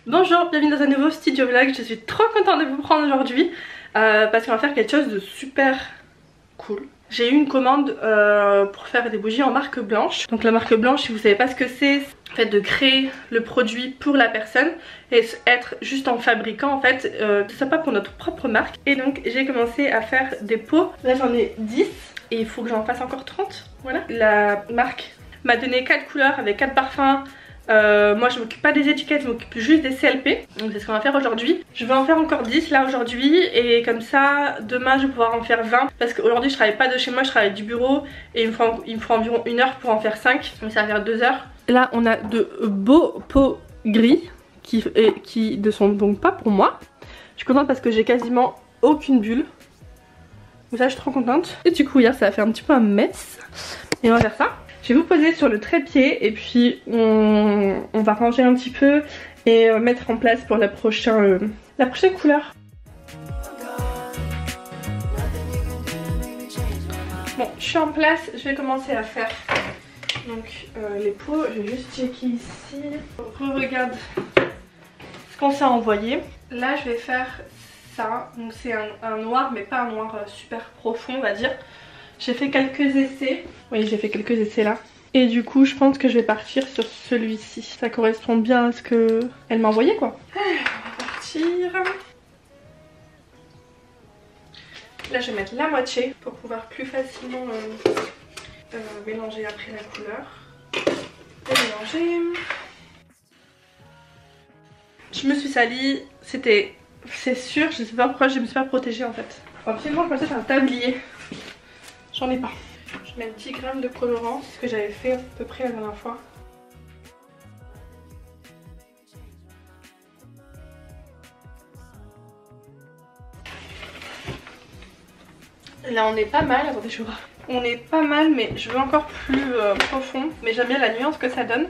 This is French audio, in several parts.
Bonjour, bienvenue dans un nouveau studio vlog. Je suis trop contente de vous prendre aujourd'hui parce qu'on va faire quelque chose de super cool. J'ai eu une commande pour faire des bougies en marque blanche. Donc la marque blanche, si vous savez pas ce que c'est, en fait de créer le produit pour la personne et être juste en fabricant en fait, tout ça pas pour notre propre marque. Et donc j'ai commencé à faire des pots. Là j'en ai 10 et il faut que j'en fasse encore 30. Voilà. La marque m'a donné 4 couleurs avec 4 parfums. Moi je m'occupe pas des étiquettes, je m'occupe juste des CLP. Donc c'est ce qu'on va faire aujourd'hui. Je vais en faire encore 10 là aujourd'hui. Et comme ça demain je vais pouvoir en faire 20. Parce qu'aujourd'hui je travaille pas de chez moi, je travaille du bureau. Et il me faut environ 1 heure pour en faire 5. Donc ça va faire 2 heures. Là on a de beaux pots gris qui ne sont donc pas pour moi. Je suis contente parce que j'ai quasiment aucune bulle. Donc ça je suis trop contente. Et du coup hier ça a fait un petit peu un mess. Et on va faire ça. Je vais vous poser sur le trépied et puis on va ranger un petit peu et mettre en place pour la prochaine couleur. Bon, je suis en place, je vais commencer à faire donc les pots. Je vais juste checker ici. On regarde ce qu'on s'est envoyé. Là je vais faire ça, donc c'est un noir mais pas un noir super profond on va dire. J'ai fait quelques essais. Oui, j'ai fait quelques essais là. Et du coup, je pense que je vais partir sur celui-ci. Ça correspond bien à ce qu'elle m'a envoyé quoi. Alors, on va partir. Là, je vais mettre la moitié pour pouvoir plus facilement mélanger après la couleur. Et mélanger. Je me suis salie. C'est sûr, je sais pas pourquoi je me suis pas protégée en fait. Faut absolument que je fasse un tablier. J'en ai pas. Je mets 10 grammes de colorant, c'est ce que j'avais fait à peu près la dernière fois. Là on est pas mal, attendez je vois. On est pas mal mais je veux encore plus profond. Mais j'aime bien la nuance que ça donne.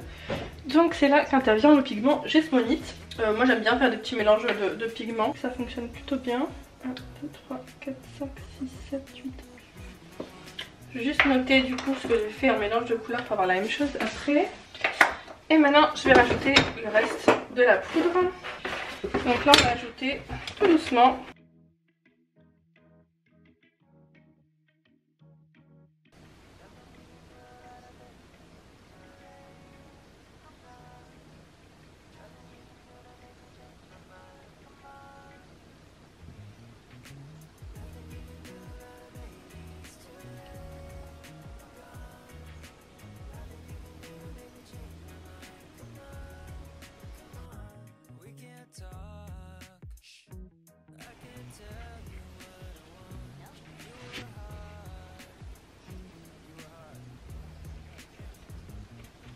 Donc c'est là qu'intervient le pigment Jesmonite. Moi j'aime bien faire des petits mélanges de pigments. Ça fonctionne plutôt bien. 1, 2, 3, 4, 5, 6, 7, 8. Je vais juste noter du coup ce que j'ai fait en mélange de couleurs pour avoir la même chose après. Et maintenant je vais rajouter le reste de la poudre. Donc là on va ajouter tout doucement.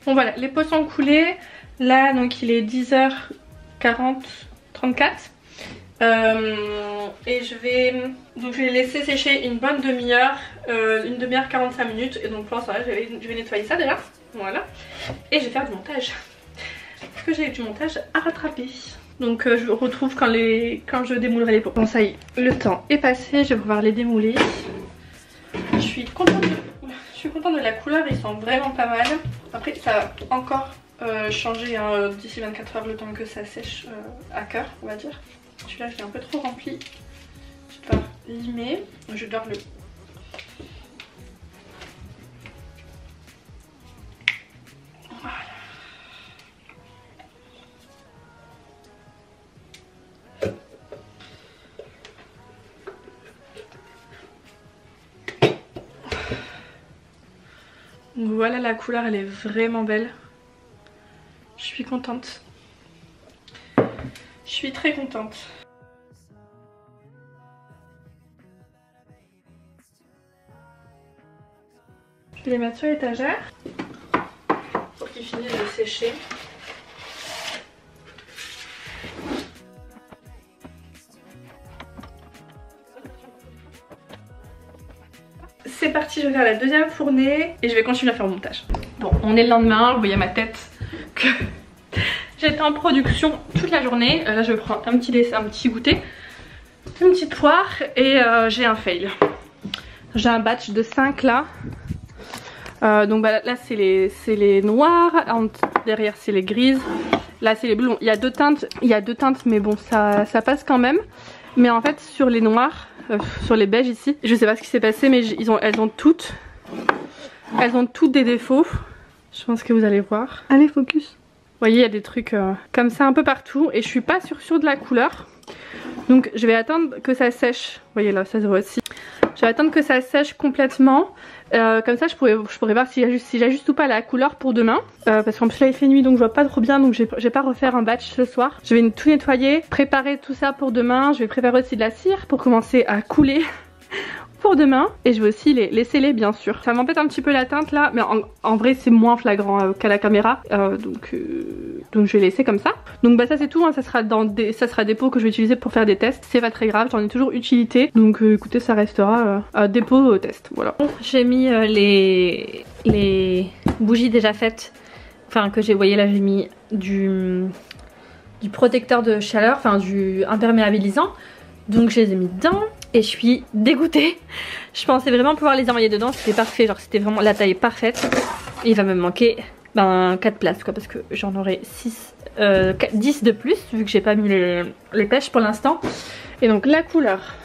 Bon voilà, les pots sont coulés. Là donc il est 10h40, 34. Et je vais les laisser sécher une bonne demi-heure, une demi-heure 45 minutes. Et donc pour l'instant je vais nettoyer ça déjà. Voilà. Et je vais faire du montage. Parce que j'ai du montage à rattraper. Donc je vous retrouve quand je démoulerai les pots. Bon ça y est, le temps est passé, je vais pouvoir les démouler. Je suis contente de la couleur, ils sont vraiment pas mal. Après ça va encore changer hein, d'ici 24 heures le temps que ça sèche à cœur on va dire. Celui-là je l'ai un peu trop rempli. Je dois limer. Je dois le... Voilà. Donc voilà la couleur, elle est vraiment belle. Je suis contente. Je suis très contente. Je vais les mettre sur l'étagère pour qu'ils finissent de sécher. C'est parti, je vais faire la deuxième fournée et je vais continuer à faire le montage. Bon, on est le lendemain, vous voyez à ma tête que j'étais en production toute la journée. Là je prends un petit goûter, une petite poire et j'ai un fail. J'ai un batch de 5 là. Donc bah, là c'est les noirs, derrière c'est les grises Là c'est les bleus, il y a deux teintes mais bon ça passe quand même. Mais en fait sur les noirs, sur les beiges ici, je sais pas ce qui s'est passé mais elles ont toutes des défauts. Je pense que vous allez voir. Allez focus. Vous voyez il y a des trucs comme ça un peu partout et je suis pas sûre de la couleur. Donc je vais attendre que ça sèche. Vous voyez là ça se voit aussi. Je vais attendre que ça sèche complètement. Comme ça je pourrais voir si j'ajuste ou pas la couleur pour demain. Parce qu'en plus là il fait nuit donc je vois pas trop bien. Donc je vais pas refaire un batch ce soir. Je vais tout nettoyer, préparer tout ça pour demain. Je vais préparer aussi de la cire pour commencer à couler pour demain. Et je vais aussi les sceller bien sûr. Ça m'embête un petit peu la teinte là. Mais en vrai c'est moins flagrant qu'à la caméra. Donc je vais laisser comme ça. Donc bah ça c'est tout hein. Ça sera des pots que je vais utiliser pour faire des tests. C'est pas très grave, j'en ai toujours utilité. Donc écoutez ça restera des pots test. Voilà. J'ai mis les bougies déjà faites. Enfin que j'ai, vous voyez là j'ai mis du protecteur de chaleur. Enfin du imperméabilisant. Donc je les ai mis dedans. Et je suis dégoûtée. Je pensais vraiment pouvoir les envoyer dedans. C'était parfait, genre c'était vraiment la taille parfaite. Et il va me manquer 4 places quoi. Parce que j'en aurai 10 de plus. Vu que j'ai pas mis les pêches pour l'instant. Et donc la couleur,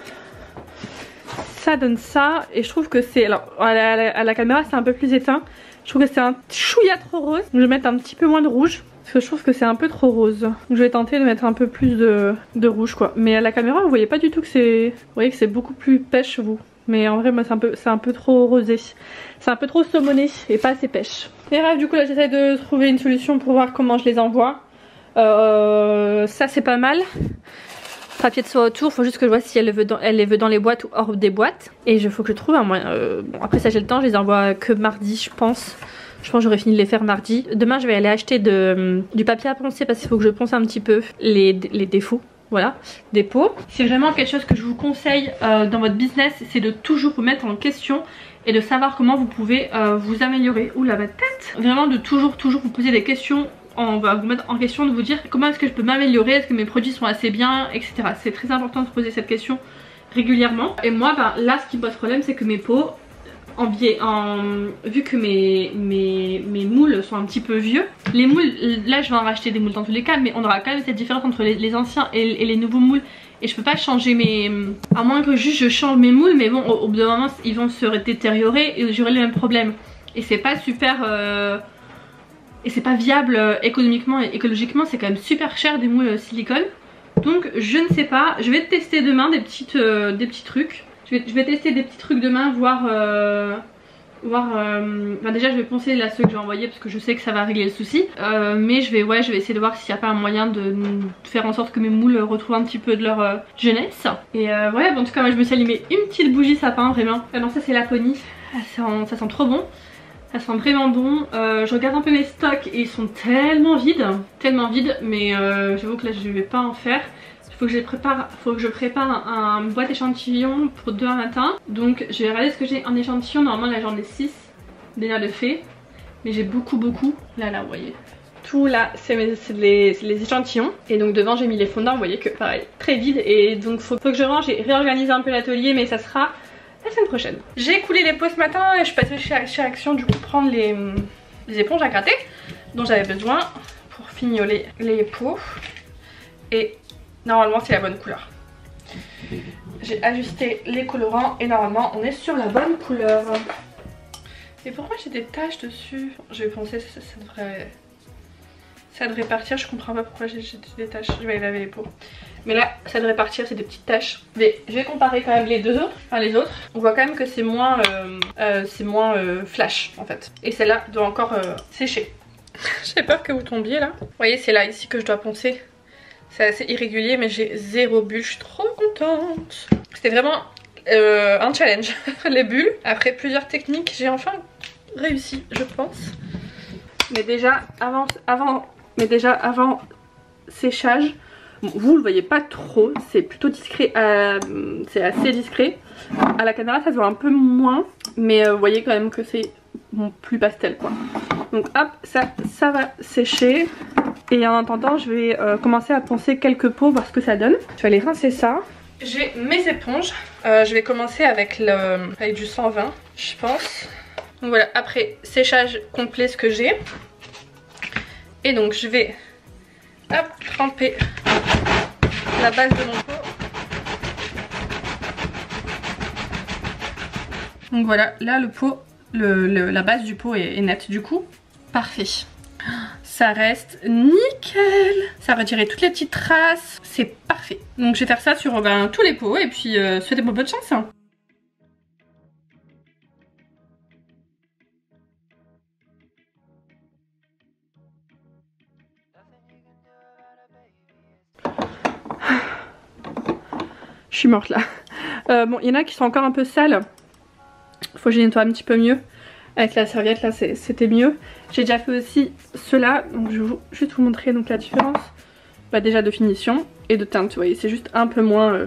ça donne ça. Et je trouve que c'est, alors à la caméra c'est un peu plus éteint. Je trouve que c'est un chouïa trop rose. Donc je vais mettre un petit peu moins de rouge. Parce que je trouve que c'est un peu trop rose. Donc je vais tenter de mettre un peu plus de rouge quoi. Mais à la caméra vous voyez pas du tout que c'est... Vous voyez que c'est beaucoup plus pêche vous. Mais en vrai moi c'est un peu trop rosé. C'est un peu trop saumoné et pas assez pêche. Et bref du coup là j'essaie de trouver une solution pour voir comment je les envoie. Ça c'est pas mal. Papier de soie autour, faut juste que je vois si elle les veut dans les boîtes ou hors des boîtes. Et il faut que je trouve un moyen. Bon après ça j'ai le temps, je les envoie que mardi je pense. Je pense que j'aurais fini de les faire mardi. Demain je vais aller acheter du papier à poncer parce qu'il faut que je ponce un petit peu les défauts. Voilà, des pots. C'est vraiment quelque chose que je vous conseille dans votre business, c'est de toujours vous mettre en question et de savoir comment vous pouvez vous améliorer. Ouh là ma tête. Vraiment de toujours vous poser des questions. On va vous mettre en question, de vous dire comment est-ce que je peux m'améliorer, est-ce que mes produits sont assez bien, etc. C'est très important de se poser cette question régulièrement. Et moi là ce qui me pose problème c'est que mes pots vu que mes moules sont un petit peu vieux, les moules, là je vais en racheter des moules dans tous les cas, mais on aura quand même cette différence entre les anciens et les nouveaux moules. Et je peux pas changer à moins que juste je change mes moules, mais bon au bout d'un moment ils vont se détériorer et j'aurai le même problème. Et c'est pas super... Et c'est pas viable économiquement et écologiquement, c'est quand même super cher des moules silicone. Donc je ne sais pas, je vais tester demain des petits trucs. Je vais tester des petits trucs demain, voir déjà je vais poncer là ceux que j'ai envoyés parce que je sais que ça va régler le souci. Mais je vais essayer de voir s'il n'y a pas un moyen de faire en sorte que mes moules retrouvent un petit peu de leur jeunesse. Et ouais, en tout cas moi je me suis allumé une petite bougie sapin vraiment. Ah non ça c'est la Pony, ça sent trop bon. Ça sent vraiment bon. Je regarde un peu mes stocks et ils sont tellement vides, mais j'avoue que là je vais pas en faire. Faut que je prépare un boîte échantillon pour demain matin. Donc je vais regarder ce que j'ai en échantillon. Normalement là j'en ai 6 déjà de fait. Mais j'ai beaucoup. Là vous voyez. Tout là c'est les échantillons. Et donc devant j'ai mis les fondants. Vous voyez que pareil très vide. Et donc faut que je range et réorganise un peu l'atelier. Mais ça sera la semaine prochaine. J'ai écoulé les pots ce matin et je suis passée chez Action du coup prendre les éponges à gratter dont j'avais besoin pour fignoler les pots. Et normalement c'est la bonne couleur. J'ai ajusté les colorants et normalement on est sur la bonne couleur. Et pourquoi j'ai des taches dessus? Je vais penser ça devrait partir. Je comprends pas pourquoi j'ai des taches. Je vais aller laver les pots. Mais là ça devrait partir, c'est des petites taches. Mais je vais comparer quand même les autres. On voit quand même que c'est moins flash en fait. Et celle-là doit encore sécher. J'ai peur que vous tombiez là. Vous voyez c'est là ici que je dois poncer. C'est assez irrégulier mais j'ai 0 bulle, je suis trop contente. C'était vraiment un challenge les bulles. Après plusieurs techniques j'ai enfin réussi je pense. Mais déjà avant séchage, bon, vous le voyez pas trop, c'est plutôt discret, c'est assez discret. À la caméra ça se voit un peu moins, mais vous voyez quand même que c'est plus pastel quoi. Donc hop, ça va sécher. Et en attendant je vais commencer à poncer quelques pots, voir ce que ça donne. Je vais aller rincer ça. J'ai mes éponges, je vais commencer avec du 120 je pense. Donc voilà, après séchage complet ce que j'ai. Et donc je vais hop, tremper la base de mon pot. Donc voilà, là le pot, la base du pot est nette du coup. Parfait. Ça reste nickel. Ça a retiré toutes les petites traces. C'est parfait. Donc je vais faire ça sur tous les pots et puis souhaitez-moi bonne chance. Hein. Je suis morte là. Bon, il y en a qui sont encore un peu sales. Faut que je les nettoie un petit peu mieux. Avec la serviette là c'était mieux. J'ai déjà fait aussi ceux-là. Donc je vais juste vous montrer donc la différence. Déjà de finition et de teinte. Vous voyez c'est juste un peu moins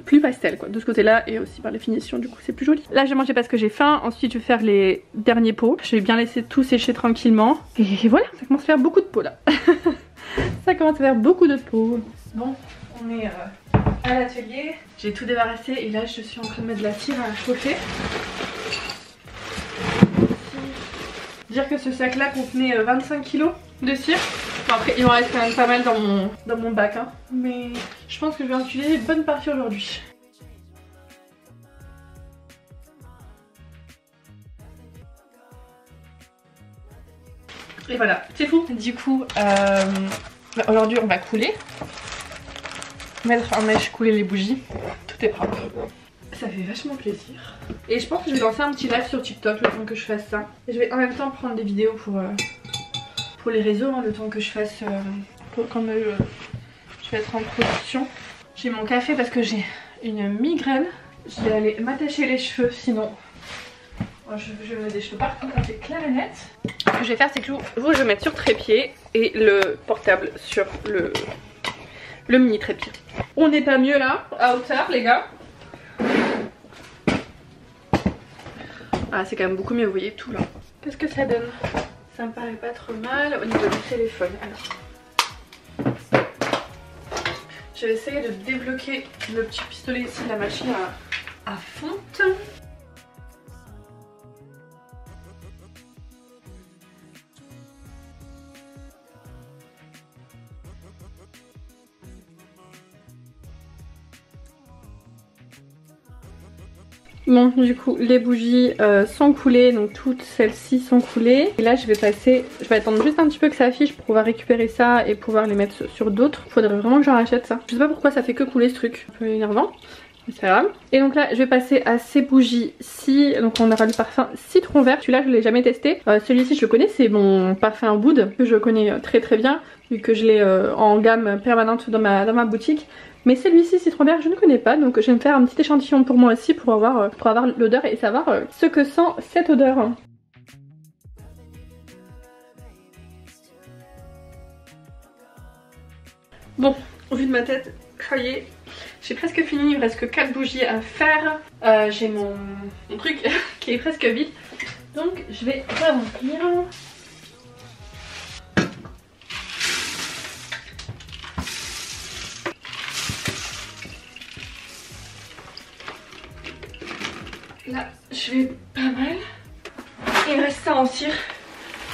plus pastel quoi. De ce côté là et aussi par les finitions du coup c'est plus joli. Là j'ai mangé parce que j'ai faim. Ensuite je vais faire les derniers pots. Je vais bien laisser tout sécher tranquillement. Et voilà ça commence à faire beaucoup de pots là. Ça commence à faire beaucoup de pots. Bon on est à l'atelier. J'ai tout débarrassé et là je suis en train de mettre de la cire à chauffer. Dire que ce sac là contenait 25 kg de cire. Bon, après il m'en reste quand même pas mal dans mon bac hein. Mais je pense que je vais en utiliser une bonne partie aujourd'hui. Et voilà c'est fou. Du coup aujourd'hui on va couler. Mettre en mèche, couler les bougies. Tout est propre. Ça fait vachement plaisir. Et je pense que je vais lancer un petit live sur TikTok le temps que je fasse ça. Et je vais en même temps prendre des vidéos pour les réseaux hein, le temps que je fasse quand je vais être en production. J'ai mon café parce que j'ai une migraine. Je vais aller m'attacher les cheveux sinon je vais mettre des cheveux partout, ça c'est clair et net. Ce que je vais faire c'est que je vais mettre sur trépied et le portable sur le mini trépied. On n'est pas mieux là, à hauteur les gars. Ah c'est quand même beaucoup mieux, vous voyez tout là. Qu'est-ce que ça donne? Ça me paraît pas trop mal au niveau du téléphone. Alors, je vais essayer de débloquer le petit pistolet ici de la machine à fonte. Bon du coup les bougies sont coulées, donc toutes celles-ci sont coulées. Et là je vais attendre juste un petit peu que ça affiche pour pouvoir récupérer ça et pouvoir les mettre sur d'autres. Faudrait vraiment que j'en rachète ça. Je sais pas pourquoi ça fait que couler ce truc, un peu énervant. Mais c'est pas grave. Et donc là je vais passer à ces bougies-ci. Donc on aura le parfum citron vert. Celui-là je l'ai jamais testé. Celui-ci je le connais, c'est mon parfum Wood que je connais très très bien. Vu que je l'ai en gamme permanente dans ma boutique. Mais celui-ci citron vert je ne connais pas, donc je vais me faire un petit échantillon pour moi aussi pour avoir l'odeur et savoir ce que sent cette odeur. Bon, au vu de ma tête, ça y est, j'ai presque fini, il me reste que 4 bougies à faire. J'ai mon truc qui est presque vide, donc je vais remplir. Là, je vais pas mal. Il me reste ça en cire.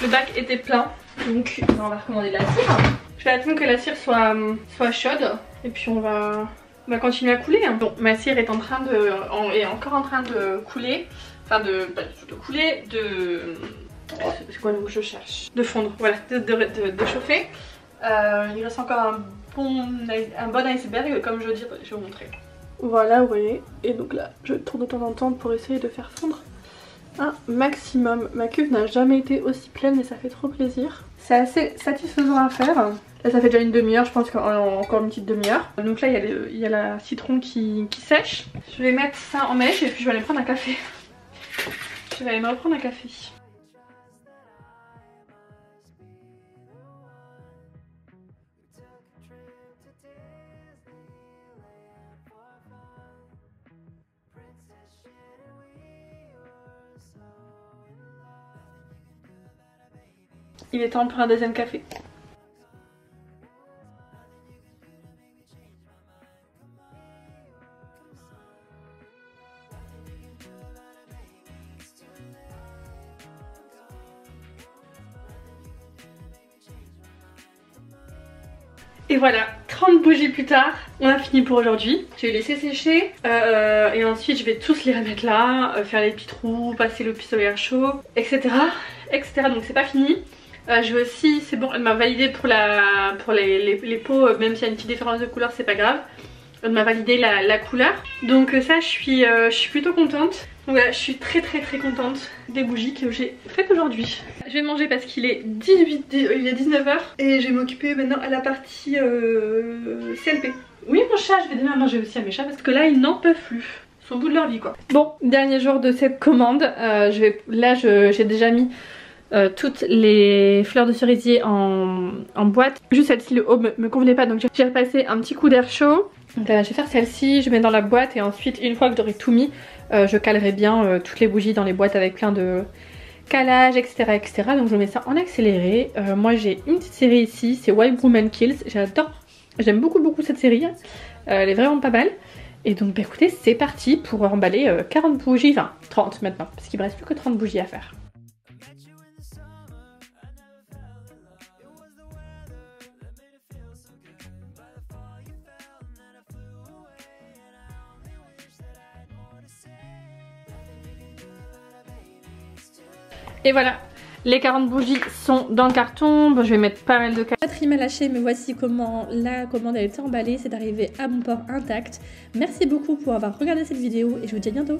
Le bac était plein. Donc, on va recommander de la cire. Je vais attendre que la cire soit chaude. Et puis, on va continuer à couler. Bon, ma cire est encore en train de couler. Enfin, pas de couler, c'est quoi le mot que je cherche? De fondre, voilà, de chauffer. Il reste encore un bon iceberg, comme je dis, je vais vous montrer. Voilà, vous voyez, et donc là je tourne de temps en temps pour essayer de faire fondre un maximum. Ma cuve n'a jamais été aussi pleine mais ça fait trop plaisir. C'est assez satisfaisant à faire. Là ça fait déjà une demi-heure, je pense qu'encore une petite demi-heure. Donc là il y a la citron qui sèche. Je vais mettre ça en mèche et puis je vais aller prendre un café. Je vais aller me reprendre un café. Il est temps pour un deuxième café. Et voilà, 30 bougies plus tard, on a fini pour aujourd'hui. Je vais les laisser sécher et ensuite je vais tous les remettre là, faire les petits trous, passer le pistolet à chaud, etc. Donc c'est pas fini. Je vais aussi, c'est bon, elle m'a validé pour les pots, même s'il y a une petite différence de couleur, c'est pas grave. Elle m'a validé la couleur. Donc ça, je suis plutôt contente. Donc voilà, je suis très contente des bougies que j'ai faites aujourd'hui. Je vais manger parce qu'il est 19h et je vais m'occuper maintenant à la partie CLP. Oui mon chat, je vais donner à manger aussi à mes chats parce que là ils n'en peuvent plus. Ils sont au bout de leur vie quoi. Bon, dernier jour de cette commande. J'ai déjà mis toutes les fleurs de cerisier en boîte. Juste celle-ci, le haut me convenait pas, donc j'ai repassé un petit coup d'air chaud. Donc je vais faire celle-ci, je mets dans la boîte et ensuite une fois que j'aurai tout mis, je calerai bien toutes les bougies dans les boîtes avec plein de calages, etc. Donc je mets ça en accéléré. Moi j'ai une petite série ici, c'est Wild Woman Kills, j'adore, j'aime beaucoup cette série, elle est vraiment pas mal. Et donc bah écoutez, c'est parti pour emballer 40 bougies, enfin 30 maintenant, parce qu'il me reste plus que 30 bougies à faire. Et voilà, les 40 bougies sont dans le carton. Bon, je vais mettre pas mal de carton. La batterie m'a lâché, mais voici comment la commande a été emballée. C'est arrivé à mon port intact. Merci beaucoup pour avoir regardé cette vidéo et je vous dis à bientôt.